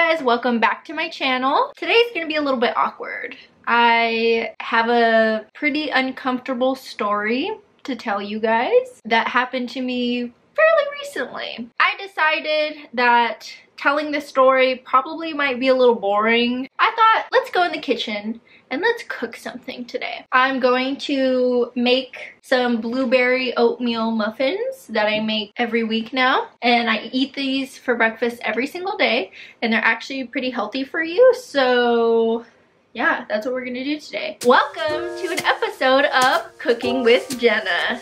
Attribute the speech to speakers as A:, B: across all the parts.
A: guys, welcome back to my channel. Today's gonna be a little bit awkward. I have a pretty uncomfortable story to tell you guys that happened to me fairly recently. I decided that telling this story probably might be a little boring. I thought, let's go in the kitchen and let's cook something today. I'm going to make some blueberry oatmeal muffins that I make every week now. And I eat these for breakfast every single day. And they're actually pretty healthy for you. So yeah, that's what we're gonna do today. Welcome to an episode of Cooking with Jenna.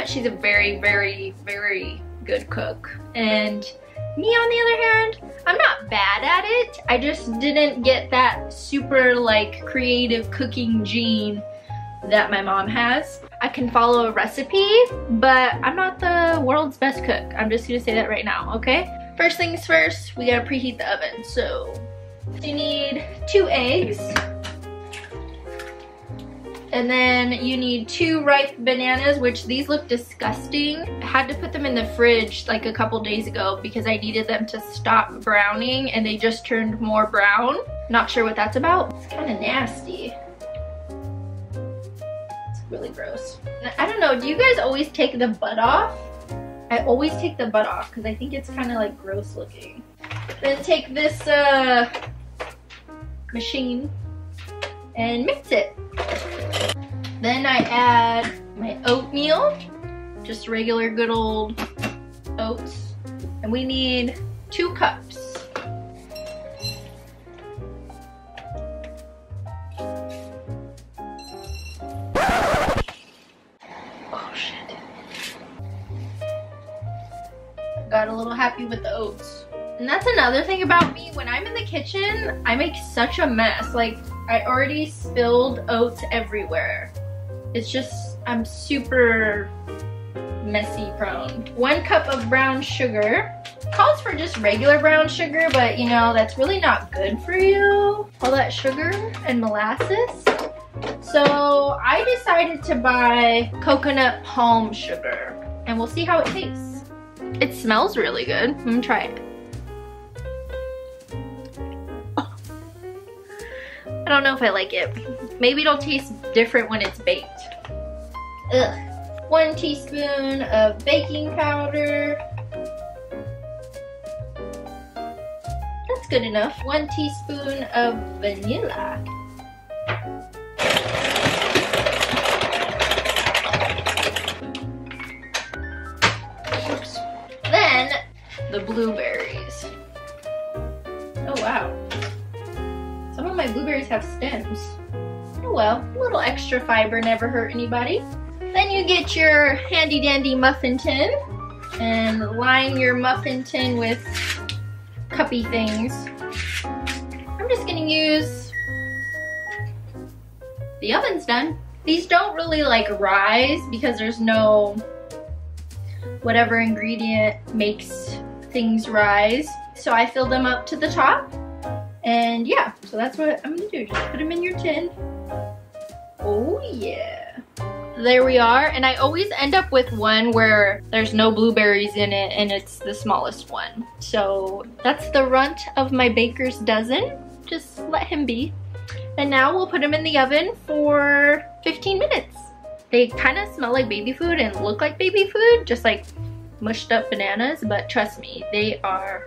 A: She's a very, very good cook. And me, on the other hand, I'm not bad at it. I just didn't get that super like creative cooking gene that my mom has. I can follow a recipe, but I'm not the world's best cook. I'm just gonna say that right now, okay? First things first, we gotta preheat the oven. So you need 2 eggs. And then you need 2 ripe bananas, which these look disgusting. I had to put them in the fridge like a couple days ago because I needed them to stop browning and they just turned more brown. Not sure what that's about. It's kind of nasty. It's really gross. I don't know, do you guys always take the butt off? I always take the butt off because I think it's kind of like gross looking. Then take this machine and mix it. Then I add my oatmeal, just regular good old oats, and we need 2 cups. Oh shit. Got a little happy with the oats. And that's another thing about me, when I'm in the kitchen, I make such a mess. Like, I already spilled oats everywhere. It's just, I'm super messy prone. 1 cup of brown sugar. Calls for just regular brown sugar, but you know, that's really not good for you. All that sugar and molasses. So I decided to buy coconut palm sugar and we'll see how it tastes. It smells really good. I'm gonna try it. I don't know if I like it. Maybe it'll taste different when it's baked. Ugh. 1 teaspoon of baking powder. That's good enough. 1 teaspoon of vanilla. Oops. Then the blueberries. Oh wow. Some of my blueberries have stems. Oh well, a little extra fiber never hurt anybody. Then you get your handy dandy muffin tin and line your muffin tin with cuppy things. I'm just gonna use, the oven's done. These don't really like rise because there's no whatever ingredient makes things rise. So I fill them up to the top. And yeah, so that's what I'm gonna do. Just put them in your tin. Oh yeah. There we are. And I always end up with one where there's no blueberries in it and it's the smallest one. So that's the runt of my baker's dozen. Just let him be. And now we'll put them in the oven for 15 minutes. They kind of smell like baby food and look like baby food, just like mushed up bananas, but trust me, they are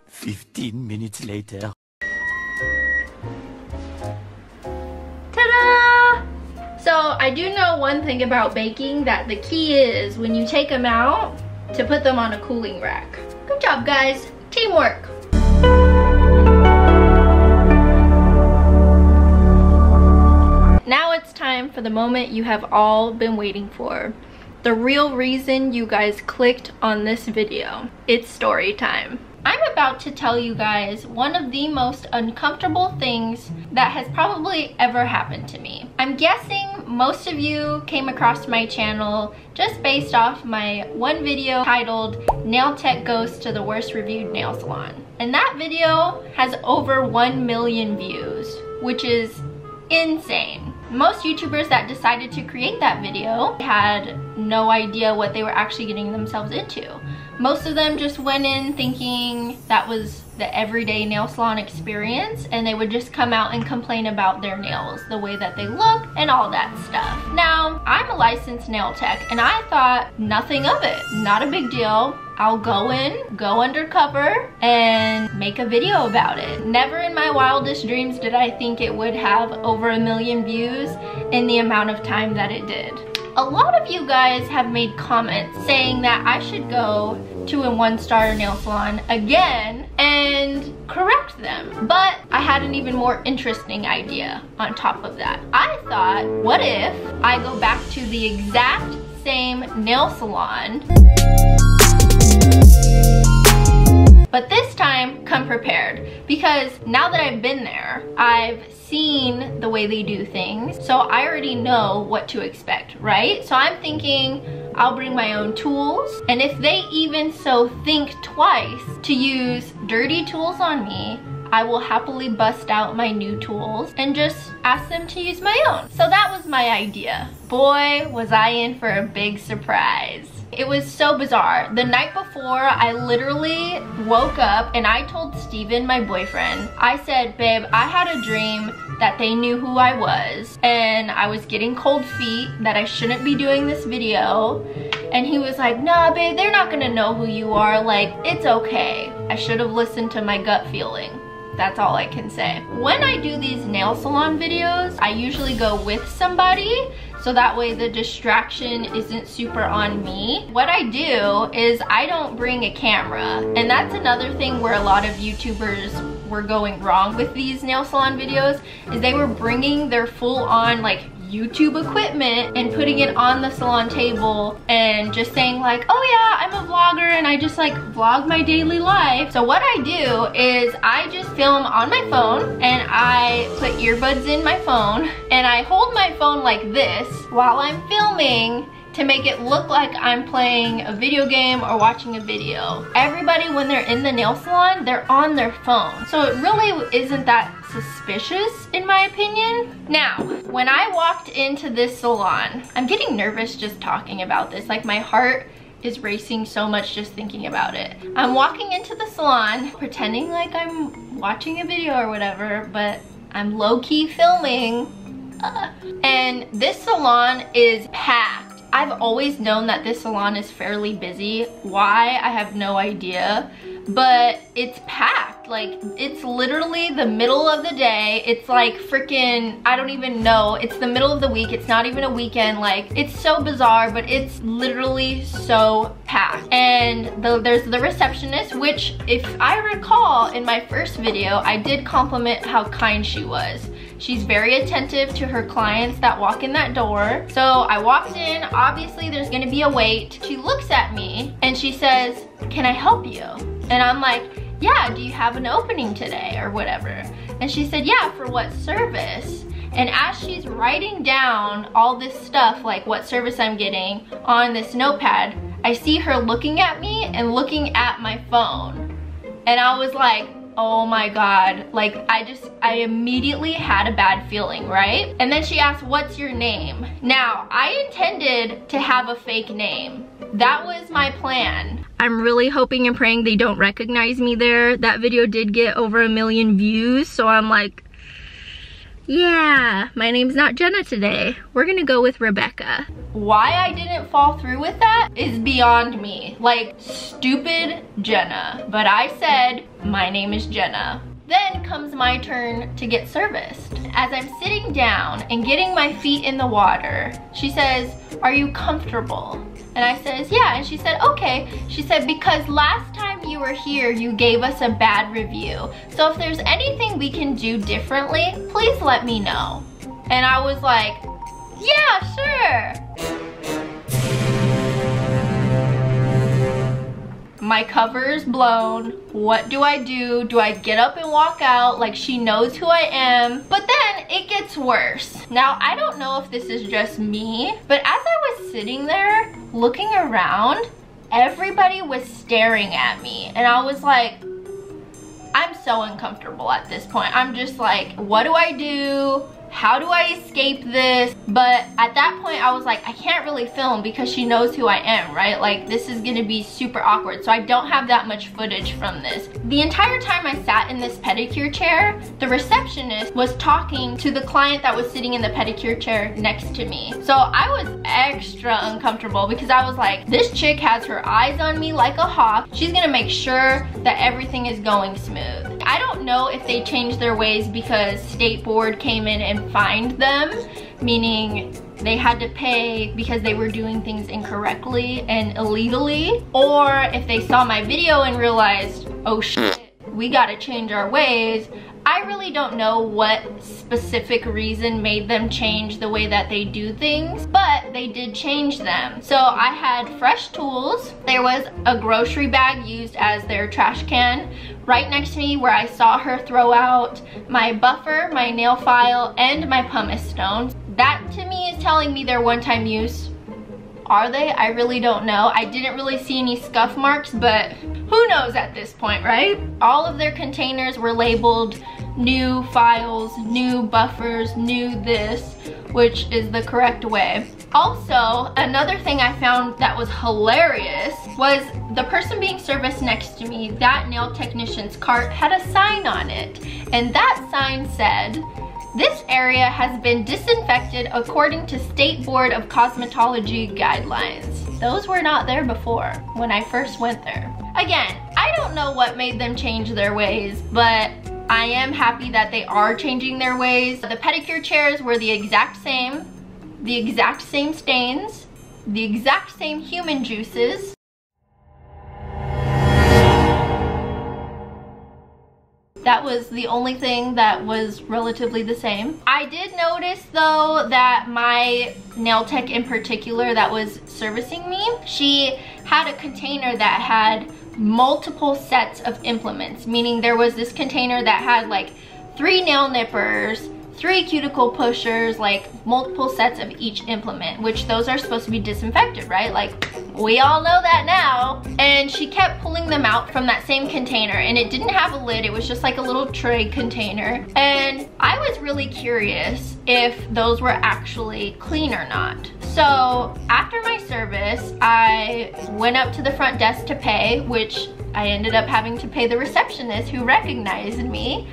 B: 15 minutes later.
A: Ta-da! So I do know one thing about baking, that the key is when you take them out to put them on a cooling rack. Good job guys, teamwork. Now it's time for the moment you have all been waiting for. The real reason you guys clicked on this video. It's story time. I'm about to tell you guys one of the most uncomfortable things that has probably ever happened to me. I'm guessing think most of you came across my channel just based off my one video titled Nail Tech Goes to the Worst Reviewed Nail Salon. And that video has over 1 million views, which is insane. Most YouTubers that decided to create that video had no idea what they were actually getting themselves into. Most of them just went in thinking that was the everyday nail salon experience, and they would just come out and complain about their nails, the way that they look and all that stuff. Now, I'm a licensed nail tech and I thought nothing of it. Not a big deal. I'll go in, go undercover, and make a video about it. Never in my wildest dreams did I think it would have over 1 million views in the amount of time that it did. A lot of you guys have made comments saying that I should go to a 1-star nail salon again and correct them. But I had an even more interesting idea on top of that. I thought, what if I go back to the exact same nail salon, but this time come prepared, because now that I've been there, I've seen the way they do things, so I already know what to expect, right? So I'm thinking I'll bring my own tools, and if they even so think twice to use dirty tools on me, I will happily bust out my new tools and just ask them to use my own. So that was my idea. Boy, was I in for a big surprise. It was so bizarre. The night before, I literally woke up and I told Steven, my boyfriend, I said, babe, I had a dream that they knew who I was and I was getting cold feet, that I shouldn't be doing this video. And he was like, nah, babe, they're not gonna know who you are. Like, it's okay. I should have listened to my gut feeling. That's all I can say. When I do these nail salon videos, I usually go with somebody, so that way the distraction isn't super on me. What I do is I don't bring a camera, and that's another thing where a lot of YouTubers were going wrong with these nail salon videos, is they were bringing their full-on like YouTube equipment and putting it on the salon table and just saying like, oh yeah, I'm a vlogger and I just like vlog my daily life. So what I do is I just film on my phone and I put earbuds in my phone and I hold my phone like this while I'm filming to make it look like I'm playing a video game or watching a video. Everybody, when they're in the nail salon, they're on their phone. So it really isn't that suspicious in my opinion. Now, when I walked into this salon, I'm getting nervous just talking about this. Like my heart is racing so much just thinking about it. I'm walking into the salon, pretending like I'm watching a video or whatever, but I'm low-key filming. And this salon is packed. I've always known that this salon is fairly busy. Why? I have no idea. But it's packed. Like, it's literally the middle of the day. It's like freaking, I don't even know. It's the middle of the week. It's not even a weekend. Like, it's so bizarre, but it's literally so packed. And there's the receptionist, which if I recall in my first video, I did compliment how kind she was. She's very attentive to her clients that walk in that door. So I walked in, obviously there's gonna be a wait. She looks at me and she says, can I help you? And I'm like, yeah, do you have an opening today or whatever? And she said, yeah, for what service? And as she's writing down all this stuff, like what service I'm getting on this notepad, I see her looking at me and looking at my phone. And I was like, oh my God, like I immediately had a bad feeling, right? And then she asked, what's your name? Now, I intended to have a fake name. That was my plan. I'm really hoping and praying they don't recognize me there. That video did get over 1 million views, so I'm like, yeah, my name's not Jenna today. We're gonna go with Rebecca. Why I didn't fall through with that is beyond me. Like, stupid Jenna. But I said, my name is Jenna. Then comes my turn to get serviced. As I'm sitting down and getting my feet in the water, she says, are you comfortable? And I says, yeah. And she said, okay. She said, because last time you were here, you gave us a bad review. So if there's anything we can do differently, please let me know. And I was like, yeah, sure. my cover's blown. What do I do? Do I get up and walk out like she knows who I am? But then it gets worse. Now, I don't know if this is just me, but as I was sitting there looking around, everybody was staring at me, and I was like, I'm so uncomfortable at this point. I'm just like, what do I do? How do I escape this? But at that point, I was like, I can't really film because she knows who I am, right? Like, this is gonna be super awkward. So I don't have that much footage from this. The entire time I sat in this pedicure chair, the receptionist was talking to the client that was sitting in the pedicure chair next to me. So I was extra uncomfortable because I was like, this chick has her eyes on me like a hawk. She's gonna make sure that everything is going smooth. I don't know if they changed their ways because state board came in and fined them, meaning they had to pay because they were doing things incorrectly and illegally, or if they saw my video and realized, oh shit, we gotta change our ways. I really don't know what specific reason made them change the way that they do things, but they did change them. So I had fresh tools. There was a grocery bag used as their trash can right next to me where I saw her throw out my buffer, my nail file, and my pumice stones. That to me is telling me they're one-time use. Are they? I really don't know. I didn't really see any scuff marks, but who knows at this point, right? All of their containers were labeled new files, new buffers, new this, which is the correct way. Also, another thing I found that was hilarious was the person being serviced next to me, that nail technician's cart had a sign on it. And that sign said, "This area has been disinfected according to State Board of Cosmetology guidelines." Those were not there before when I first went there. Again, I don't know what made them change their ways, but I am happy that they are changing their ways. The pedicure chairs were the exact same stains, the exact same human juices. That was the only thing that was relatively the same. I did notice though that my nail tech in particular that was servicing me, she had a container that had multiple sets of implements, meaning there was this container that had like 3 nail nippers, 3 cuticle pushers, like multiple sets of each implement, which those are supposed to be disinfected, right? Like, we all know that now. And she kept pulling them out from that same container, and it didn't have a lid, it was just like a little tray container. And I was really curious if those were actually clean or not. So after my service, I went up to the front desk to pay, which I ended up having to pay the receptionist who recognized me.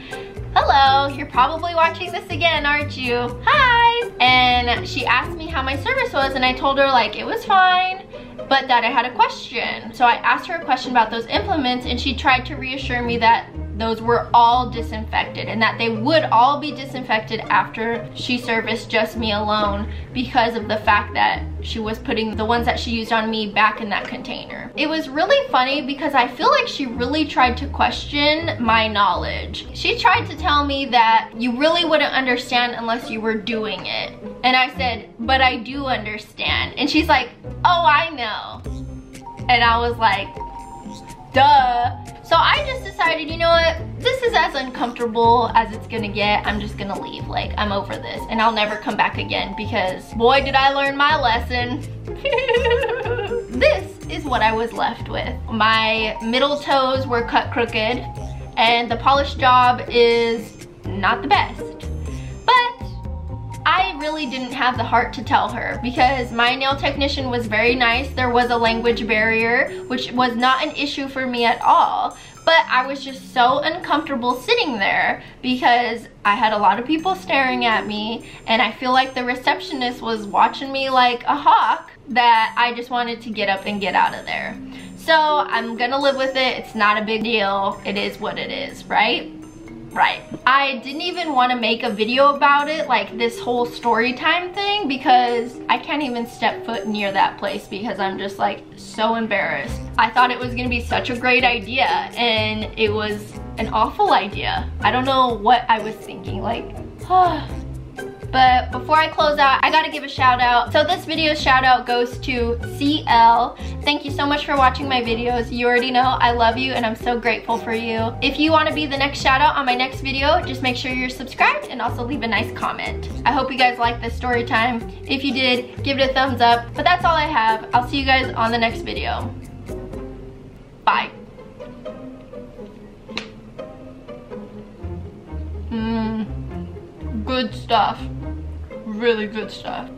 A: Hello, you're probably watching this again, aren't you? Hi! And she asked me how my service was, and I told her like it was fine, but that I had a question. So I asked her a question about those implements, and she tried to reassure me that those were all disinfected and that they would all be disinfected after she serviced just me alone because of the fact that she was putting the ones that she used on me back in that container. It was really funny because I feel like she really tried to question my knowledge. She tried to tell me that you really wouldn't understand unless you were doing it. And I said, but I do understand. And she's like, oh, I know. And I was like, duh. So I just decided, you know what, this is as uncomfortable as it's gonna get. I'm just gonna leave, like, I'm over this, and I'll never come back again because boy did I learn my lesson. This is what I was left with. My middle toes were cut crooked, and the polish job is not the best. I really didn't have the heart to tell her because my nail technician was very nice. There was a language barrier, which was not an issue for me at all. But I was just so uncomfortable sitting there because I had a lot of people staring at me, and I feel like the receptionist was watching me like a hawk that I just wanted to get up and get out of there. So I'm gonna live with it. It's not a big deal. It is what it is, right? Right. I didn't even want to make a video about it, like this whole story time thing, because I can't even step foot near that place because I'm just like so embarrassed. I thought it was gonna be such a great idea, and it was an awful idea. I don't know what I was thinking, like, But before I close out, I gotta give a shout out. So this video's shout out goes to CL. Thank you so much for watching my videos. You already know I love you and I'm so grateful for you. If you want to be the next shout out on my next video, just make sure you're subscribed and also leave a nice comment. I hope you guys liked this story time. If you did, give it a thumbs up. But that's all I have. I'll see you guys on the next video. Bye. Good stuff. Really good stuff.